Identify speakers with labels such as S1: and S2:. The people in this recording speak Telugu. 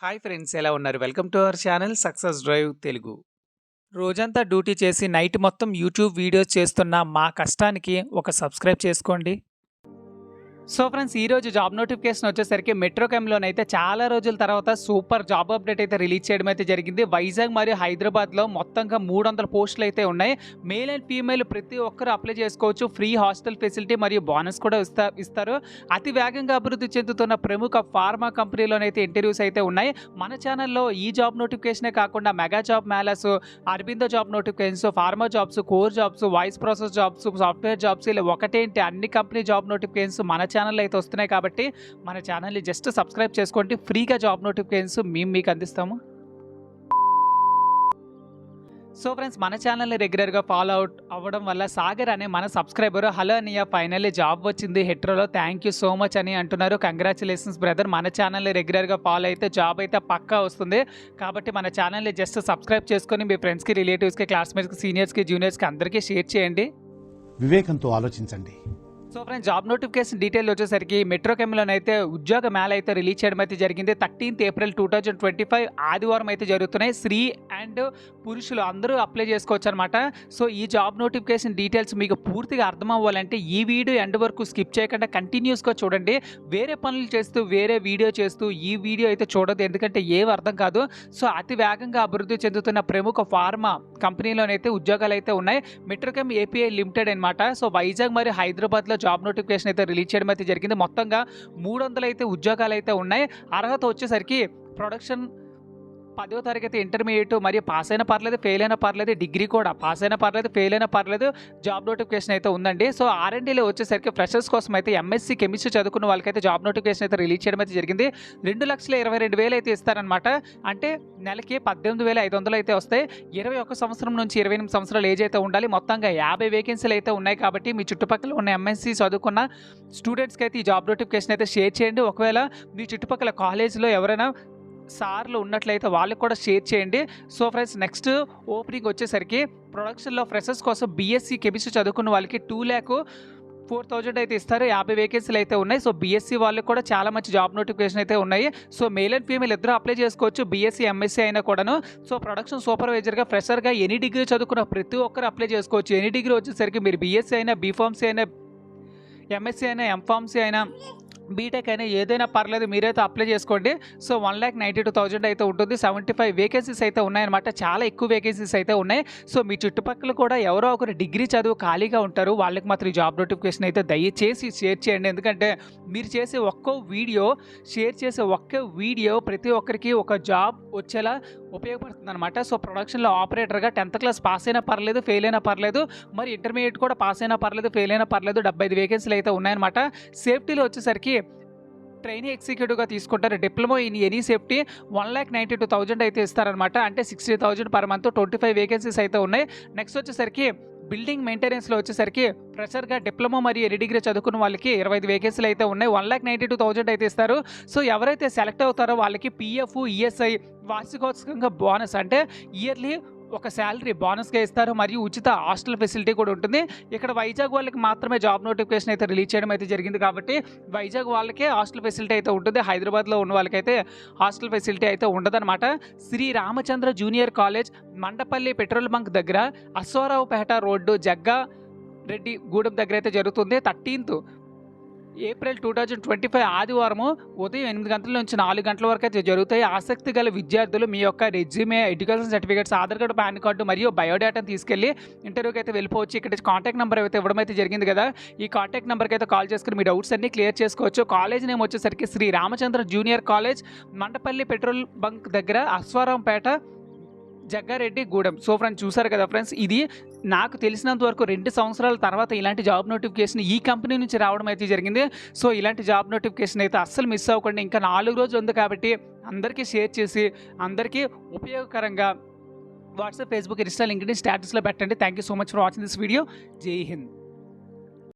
S1: హాయ్ ఫ్రెండ్స్, ఎలా ఉన్నారు? Welcome to our channel success drive Telugu. రోజంతా డ్యూటీ చేసి నైట్ మొత్తం యూట్యూబ్ వీడియోస్ చేస్తున్న మా కష్టానికి ఒక సబ్స్క్రైబ్ చేసుకోండి. సో ఫ్రెండ్స్, ఈరోజు జాబ్ నోటిఫికేషన్ వచ్చేసరికి మెట్రోకెమ్‌లోనైతే చాలా రోజుల తర్వాత సూపర్ జాబ్ అప్డేట్ అయితే రిలీజ్ చేయడం అయితే జరిగింది. వైజాగ్ మరియు హైదరాబాద్‌లో మొత్తంగా 300 పోస్టులు అయితే ఉన్నాయి. మేల్ అండ్ ఫీమేల్ ప్రతి ఒక్కరు అప్లై చేసుకోవచ్చు. ఫ్రీ హాస్టల్ ఫెసిలిటీ మరియు బోనస్ కూడా ఇస్తారు. అతి వేగంగా అభివృద్ధి చెందుతున్న ప్రముఖ ఫార్మా కంపెనీలోనైతే ఇంటర్వ్యూస్ అయితే ఉన్నాయి. మన ఛానల్లో ఈ జాబ్ నోటిఫికేషనే కాకుండా mega job melas, Aurobindo job notifications, pharma jobs, core jobs, voice process jobs, software jobs ఇలా ఒకటేంటి అన్ని కంపెనీ జాబ్ నోటిఫికేషన్స్ మన ఛానల్లో అయితే వస్తున్నాయి. కాబట్టి మన ఛానల్ని జస్ట్ సబ్స్క్రైబ్ చేసుకోండి. ఫ్రీగా జాబ్ నోటిఫికేషన్స్ మేము మీకు అందిస్తాము. సో ఫ్రెండ్స్, మన ఛానల్ని రెగ్యులర్గా ఫాలో అవ్వడం వల్ల సాగర్ అనే మన సబ్స్క్రైబర్ హలో అనియా ఫైనల్లీ జాబ్ వచ్చింది హెట్రోలో, థ్యాంక్ యూ సో మచ్ అని అంటున్నారు. Congratulations brother. మన ఛానల్ని రెగ్యులర్గా ఫాలో అయితే జాబ్ అయితే పక్కా వస్తుంది. కాబట్టి మన ఛానల్ని జస్ట్ సబ్స్క్రైబ్ చేసుకొని మీ ఫ్రెండ్స్కి, రిలేటివ్స్కి, క్లాస్మేట్స్కి, సీనియర్స్కి, జూనియర్స్కి అందరికీ షేర్ చేయండి.
S2: వివేకంతో ఆలోచించండి.
S1: So friends, job notification detail వచ్చేసరికి మెట్రోకెమ్‌లోనైతే ఉద్యోగ మేళ అయితే రిలీజ్ చేయడం అయితే జరిగింది. 13th ఏప్రిల్ 2025 ఆదివారం అయితే జరుగుతున్నాయి. స్త్రీ అండ్ పురుషులు అందరూ అప్లై చేసుకోవచ్చు అనమాట. సో ఈ జాబ్ నోటిఫికేషన్ డీటెయిల్స్ మీకు పూర్తిగా అర్థం అవ్వాలంటే ఈ వీడియో ఎండ్ వరకు స్కిప్ చేయకుండా కంటిన్యూస్గా చూడండి. వేరే పనులు చేస్తూ వేరే వీడియో చేస్తూ ఈ వీడియో అయితే చూడదు, ఎందుకంటే ఏవి అర్థం కాదు. సో అతి వేగంగా అభివృద్ధి చెందుతున్న ప్రముఖ ఫార్మా కంపెనీలోనైతే ఉద్యోగాలు అయితే ఉన్నాయి. మెట్రోకెమ్ ఏపీఐ లిమిటెడ్ అనమాట. సో వైజాగ్ మరియు హైదరాబాద్లో జాబ్ నోటిఫికేషన్ అయితే రిలీజ్ చేయడం అయితే జరిగింది. మొత్తంగా 300 అయితే ఉద్యోగాలు అయితే ఉన్నాయి. అర్హత వచ్చేసరికి ప్రొడక్షన్ 10వ తరగతి ఇంటర్మీడియట్ మరియు పాస్ అయినా పర్లేదు, ఫెయిల్ అయినా పర్లేదు, డిగ్రీ కూడా పాస్ అయినా పర్లేదు, ఫెయిల్ అయినా పర్లేదు, జాబ్ నోటిఫికేషన్ అయితే ఉందండి. సో R&Dలో వచ్చేసరికి ఫ్రెషర్స్ కోసం అయితే ఎంఎస్సీ కెమిస్ట్రీ చదువుకున్న వాళ్ళకైతే జాబ్ నోటిఫికేషన్ అయితే రిలీజ్ చేయడం అయితే జరిగింది. 2,22,000 అయితే ఇస్తారనమాట. అంటే నెలకి 18,500 అయితే వస్తాయి. 21 సంవత్సరం నుంచి 28 సంవత్సరాల ఏజ్ అయితే ఉండాలి. మొత్తంగా 50 వేకెన్సీలు అయితే ఉన్నాయి. కాబట్టి మీ చుట్టుపక్కల ఉన్న ఎంఎస్సీ చదువుకున్న స్టూడెంట్స్కి అయితే ఈ జాబ్ నోటిఫికేషన్ అయితే షేర్ చేయండి. ఒకవేళ మీ చుట్టుపక్కల కాలేజీలో ఎవరైనా సార్లు ఉన్నట్లయితే వాళ్ళకి కూడా షేర్ చేయండి. సో ఫ్రెండ్స్, నెక్స్ట్ ఓపెనింగ్ వచ్చేసరికి ప్రొడక్షన్లో ఫ్రెషర్స్ కోసం బీఎస్సీ కెమిస్ట్రీ చదువుకున్న వాళ్ళకి 2,04,000 అయితే ఇస్తారు. 50 వేకెన్సీలు అయితే ఉన్నాయి. సో బీఎస్సీ వాళ్ళకి కూడా చాలా మంచి జాబ్ నోటిఫికేషన్ అయితే ఉన్నాయి. సో మేల్ అండ్ ఫీమేల్ ఇద్దరు అప్లై చేసుకోవచ్చు, బీఎస్సీ ఎంఎస్సీ అయినా కూడాను. సో ప్రొడక్షన్ సూపర్వైజర్గా ఫ్రెషర్గా ఎనీ డిగ్రీ చదువుకున్న ప్రతి ఒక్కరు అప్లై చేసుకోవచ్చు. ఎనీ డిగ్రీ వచ్చేసరికి మీరు బీఎస్సీ అయినా, బీఫార్మసీ అయినా, ఎంఎస్సీ అయినా, ఎంఫార్మసీ అయినా, బీటెక్ అయినా ఏదైనా పర్లేదు, మీరైతే అప్లై చేసుకోండి. సో 1,92,000 అయితే ఉంటుంది. 75 వేకెన్సీస్ అయితే ఉన్నాయన్నమాట. చాలా ఎక్కువ వేకెన్సీస్ అయితే ఉన్నాయి. సో మీ చుట్టుపక్కల కూడా ఎవరో ఒకరు డిగ్రీ చదువు ఖాళీగా ఉంటారు, వాళ్ళకి మాత్రం ఈ జాబ్ నోటిఫికేషన్ అయితే దయచేసి షేర్ చేయండి. ఎందుకంటే మీరు చేసే షేర్ చేసే ఒక్క వీడియో ప్రతి ఒక్కరికి ఒక జాబ్ వచ్చేలా ఉపయోగపడుతుంది అనమాట. సో ప్రొడక్షన్లో ఆపరేటర్గా 10th క్లాస్ పాస్ అయినా పర్లేదు, ఫెయిల్ అయినా పర్లేదు, మరి ఇంటర్మీడియట్ కూడా పాస్ అయినా పర్లేదు, ఫెయిల్ అయినా పర్లేదు, 75 వేకెన్సీలు అయితే ఉన్నాయన్నమాట. సేఫ్టీలో వచ్చేసరికి ట్రైనింగ్ ఎగ్జిక్యూటివ్గా తీసుకుంటారు. డిప్లొమా ఇన్ ఎనీ సేఫ్టీ 1,92,000 అయితే ఇస్తారనమాట. అంటే 60,000 పర్ మంత్. 25 వేకెన్సీస్ అయితే ఉన్నాయి. నెక్స్ట్ వచ్చేసరికి బిల్డింగ్ మెయింటెనెన్స్లో వచ్చేసరికి ఫ్రెషర్గా డిప్లొమా మరియు ఎనీ డిగ్రీ చదువుకున్న వాళ్ళకి 25 వేకెన్సీలు అయితే ఉన్నాయి. 1,92,000 అయితే ఇస్తారు. సో ఎవరైతే సెలెక్ట్ అవుతారో వాళ్ళకి పిఎఫ్, ఈఎస్ఐ, వార్షికోత్సవంగా బోనస్ అంటే ఇయర్లీ ఒక శాలరీ బోనస్గా ఇస్తారు. మరియు ఉచిత హాస్టల్ ఫెసిలిటీ కూడా ఉంటుంది. ఇక్కడ వైజాగ్ వాళ్ళకి మాత్రమే జాబ్ నోటిఫికేషన్ అయితే రిలీజ్ చేయడం అయితే జరిగింది. కాబట్టి వైజాగ్ వాళ్ళకే హాస్టల్ ఫెసిలిటీ అయితే ఉంటుంది. హైదరాబాద్లో ఉన్న వాళ్ళకైతే హాస్టల్ ఫెసిలిటీ అయితే ఉండదన్నమాట. Shri Ramachandra junior college, Mandapalli petrol bunk దగ్గర, అశ్వారావుపేట రోడ్డు, జగ్గా రెడ్డి గూడెం దగ్గర అయితే జరుగుతుంది. 13th ఏప్రిల్ 2025 ఆదివారము ఉదయం 8 గంటల నుంచి 4 గంటల వరకు అయితే జరుగుతాయి. ఆసక్తి గల విద్యార్థులు మీ యొక్క resume, education certificates, Aadhaar card, pan card మరియు బయోడేటాను తీసుకెళ్లి ఇంటర్వ్యూకి అయితే వెళ్ళిపోవచ్చు. ఇక్కడ కాంటాక్ట్ నెంబర్ అయితే ఇవ్వడం అయితే జరిగింది కదా, ఈ కాంటాక్ట్ నెంబర్కి అయితే కాల్ చేసుకుని మీ డౌట్స్ అన్ని క్లియర్ చేసుకోవచ్చు. కాలేజ్ నేమ్ వచ్చేసరికి Shri Ramachandra junior college, Mandapalli petrol bunk దగ్గర, అశ్వారాంపేట, జగ్గారెడ్డి గూడెం. సో ఫ్రెండ్స్, చూసారు కదా ఫ్రెండ్స్, ఇది నాకు తెలిసినంత వరకు 2 సంవత్సరాల తర్వాత ఇలాంటి జాబ్ నోటిఫికేషన్ ఈ కంపెనీ నుంచి రావడం అయితే జరిగింది. సో ఇలాంటి జాబ్ నోటిఫికేషన్ అయితే అస్సలు మిస్ అవ్వకండి. ఇంకా 4 రోజులు ఉంది కాబట్టి అందరికీ షేర్ చేసి అందరికీ ఉపయోగకరంగా వాట్సాప్, ఫేస్బుక్, ఇన్స్టా, లింక్డ్ఇన్ స్టేటస్లో పెట్టండి. Thank you so much for watching this video. జై హింద్.